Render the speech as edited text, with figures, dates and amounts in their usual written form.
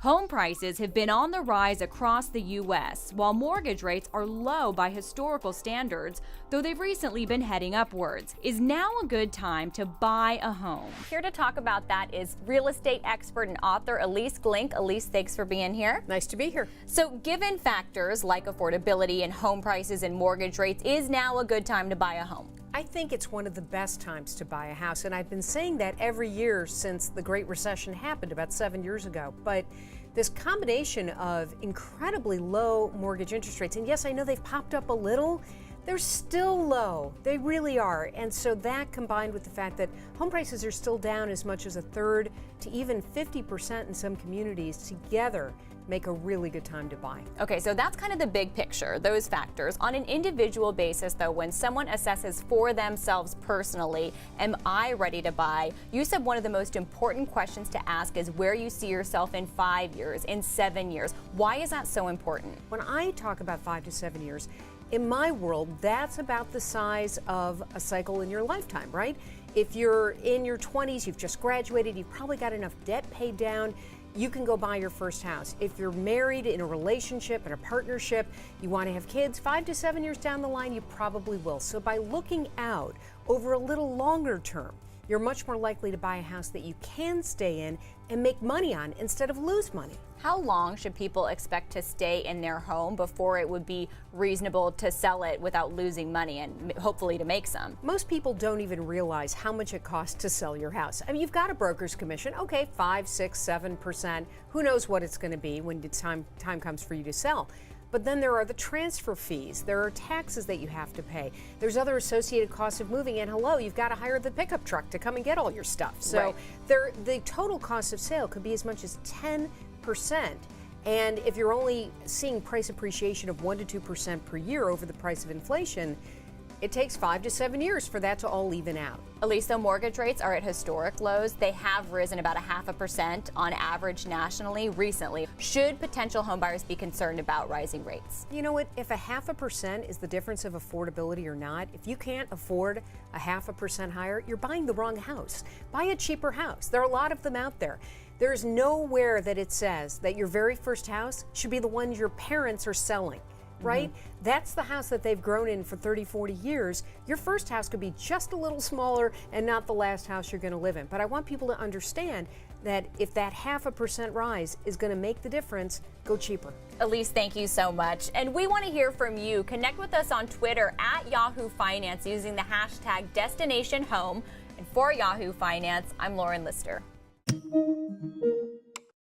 Home prices have been on the rise across the U.S., while mortgage rates are low by historical standards, though they've recently been heading upwards. Is now a good time to buy a home? Here to talk about that is real estate expert and author Ilyce Glink. Ilyce, thanks for being here. Nice to be here. So, given factors like affordability and home prices and mortgage rates, is now a good time to buy a home? I think it's one of the best times to buy a house, and I've been saying that every year since the Great Recession happened about 7 years ago. But this combination of incredibly low mortgage interest rates, and yes, I know they've popped up a little, they're still low. They really are. And so that combined with the fact that home prices are still down as much as a third to even 50% in some communities together make a really good time to buy. Okay, so that's kind of the big picture, those factors. On an individual basis, though, when someone assesses for themselves personally, am I ready to buy? You said one of the most important questions to ask is where you see yourself in 5 years, in 7 years. Why is that so important? When I talk about 5 to 7 years, in my world, that's about the size of a cycle in your lifetime, right? If you're in your 20s, you've just graduated, you've probably got enough debt paid down, you can go buy your first house. If you're married, in a relationship, in a partnership, you want to have kids, 5 to 7 years down the line, you probably will. So by looking out over a little longer term, you're much more likely to buy a house that you can stay in and make money on instead of lose money. How long should people expect to stay in their home before it would be reasonable to sell it without losing money and hopefully to make some? Most people don't even realize how much it costs to sell your house. I mean, you've got a broker's commission, okay, 5, 6, 7%. Who knows what it's going to be when the time comes for you to sell. But then there are the transfer fees. There are taxes that you have to pay. There's other associated costs of moving. And hello, you've got to hire the pickup truck to come and get all your stuff. So the total cost of sale could be as much as 10%. And if you're only seeing price appreciation of 1 to 2% per year over the price of inflation, it takes 5 to 7 years for that to all even out. Ilyce, though mortgage rates are at historic lows, they have risen about 0.5% on average nationally recently. Should potential homebuyers be concerned about rising rates? You know what? If 0.5% is the difference of affordability or not, if you can't afford 0.5% higher, you're buying the wrong house. Buy a cheaper house. There are a lot of them out there. There's nowhere that it says that your very first house should be the one your parents are selling. Right? That's the house that they've grown in for 30, 40 years. Your first house could be just a little smaller and not the last house you're going to live in. But I want people to understand that if that 0.5% rise is going to make the difference, go cheaper. Ilyce, thank you so much. And we want to hear from you. Connect with us on Twitter at Yahoo Finance using the hashtag DestinationHome. And for Yahoo Finance, I'm Lauren Lister.